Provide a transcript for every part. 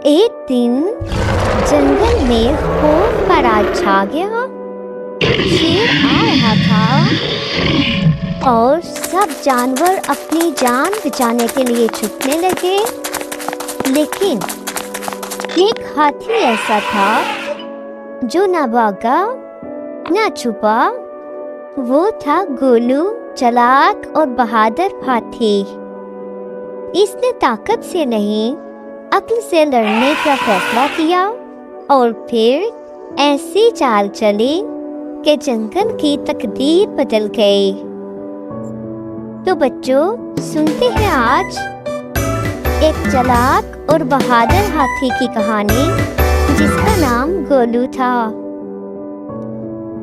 ایک دن جنگل میں خوف کا راج چھا گیا۔ شیر آ رہا تھا اور سب جانور اپنی جان بچانے کے لیے چھپنے لگے، لیکن ایک ہاتھی ایسا تھا جو نہ بھاگا نہ چھپا۔ وہ تھا گولو، چالاک اور بہادر ہاتھی۔ اس نے طاقت سے نہیں، عقل سے لڑنے کا فیصلہ کیا اور پھر ایسی چال چلی کہ جنگل کی تقدیر بدل گئی۔ تو بچوں، سنتے ہیں آج ایک چالاک اور بہادر ہاتھی کی کہانی جس کا نام گولو تھا۔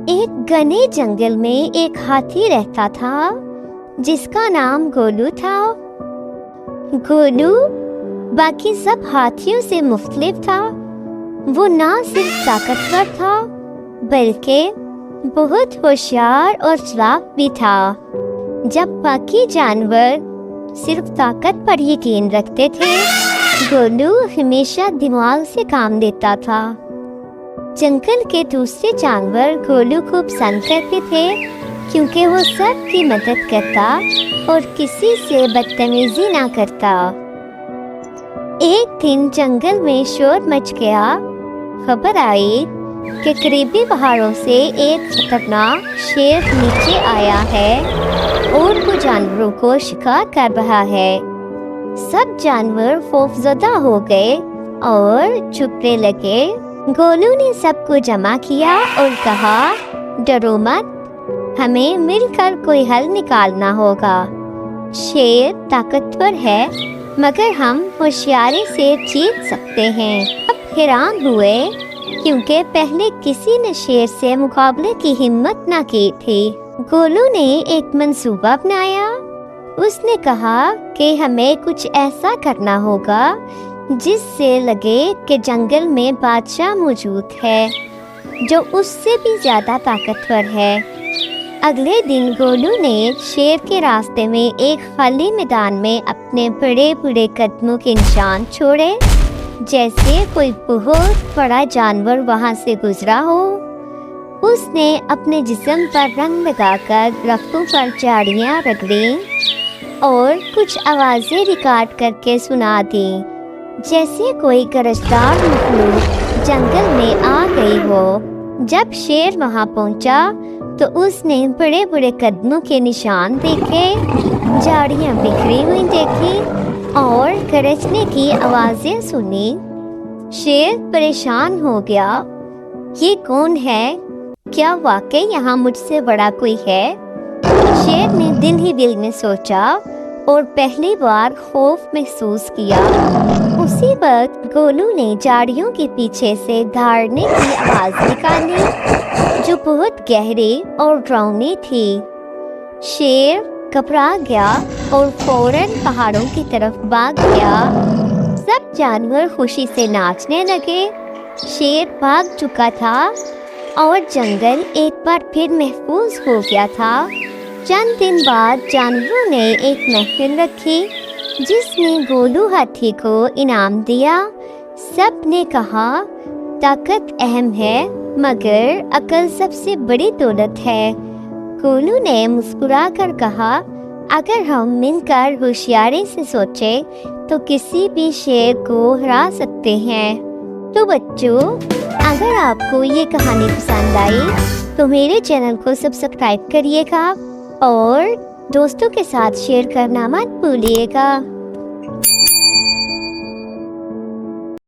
ایک گھنے جنگل میں ایک ہاتھی رہتا تھا جس کا نام گولو تھا۔ گولو باقی سب ہاتھیوں سے مختلف تھا۔ وہ نہ صرف طاقتور تھا بلکہ بہت ہوشیار اور چالاک بھی تھا۔ جب باقی جانور صرف طاقت پر یقین رکھتے تھے، گولو ہمیشہ دماغ سے کام لیتا تھا۔ جنگل کے دوسرے جانور گولو کو پسند کرتے تھے کیونکہ وہ سب کی مدد کرتا اور کسی سے بدتمیزی نہ کرتا۔ ایک دن جنگل میں شور مچ گیا۔ خبر آئی کہ قریبی پہاڑوں سے ایک خطرناک شیر نیچے آیا ہے اور وہ جانوروں کو شکار کر رہا ہے۔ سب جانور خوفزدہ ہو گئے اور چھپنے لگے۔ گولو نے سب کو جمع کیا اور کہا، ڈرو مت، ہمیں مل کر کوئی حل نکالنا ہوگا۔ شیر طاقتور ہے مگر ہم ہوشیاری سے جیت سکتے ہیں۔ اب حیران ہوئے کیونکہ پہلے کسی نے شیر سے مقابلے کی ہمت نہ کی تھی۔ گولو نے ایک منصوبہ بنایا۔ اس نے کہا کہ ہمیں کچھ ایسا کرنا ہوگا جس سے لگے کہ جنگل میں بادشاہ موجود ہے جو اس سے بھی زیادہ طاقتور ہے۔ اگلے دن گولو نے شیر کے راستے میں ایک خالی میدان میں اپنے بڑے بڑے قدموں کے نشان چھوڑے، جیسے کوئی بہت بڑا جانور وہاں سے گزرا ہو۔ اس نے اپنے جسم پر رنگ لگا کر درختوں پر جھاڑیاں رگڑیں اور کچھ آوازیں ریکارڈ کر کے سنا دیں، جیسے کوئی گرجدار مخلوق جنگل میں آ گئی ہو۔ جب شیر وہاں پہنچا تو اس نے بڑے بڑے قدموں کے نشان دیکھے، جھاڑیاں بکھری ہوئی دیکھی اور گرجنے کی آوازیں سنی۔ شیر پریشان ہو گیا، یہ کون ہے؟ کیا واقعی یہاں مجھ سے بڑا کوئی ہے؟ شیر نے دل ہی دل میں سوچا اور پہلی بار خوف محسوس کیا۔ اسی وقت گولو نے جھاڑیوں کے پیچھے سے دھاڑنے کی آواز نکالی جو بہت گہری اور ڈراؤنی تھی۔ شیر گھبرا گیا اور فوراً پہاڑوں کی طرف بھاگ گیا۔ سب جانور خوشی سے ناچنے لگے۔ شیر بھاگ چکا تھا اور جنگل ایک بار پھر محفوظ ہو گیا تھا۔ چند دن بعد جانوروں نے ایک محفل رکھی جس میں گولو ہاتھی کو انعام دیا۔ سب نے کہا، طاقت اہم ہے مگر عقل سب سے بڑی دولت ہے۔ گولو نے مسکرا کر کہا، اگر ہم مل کر ہوشیاری سے سوچیں تو کسی بھی شیر کو ہرا سکتے ہیں۔ تو بچوں، اگر آپ کو یہ کہانی پسند آئی تو میرے چینل کو سبسکرائب کریے گا اور دوستوں کے ساتھ شیئر کرنا مت بھولیے گا۔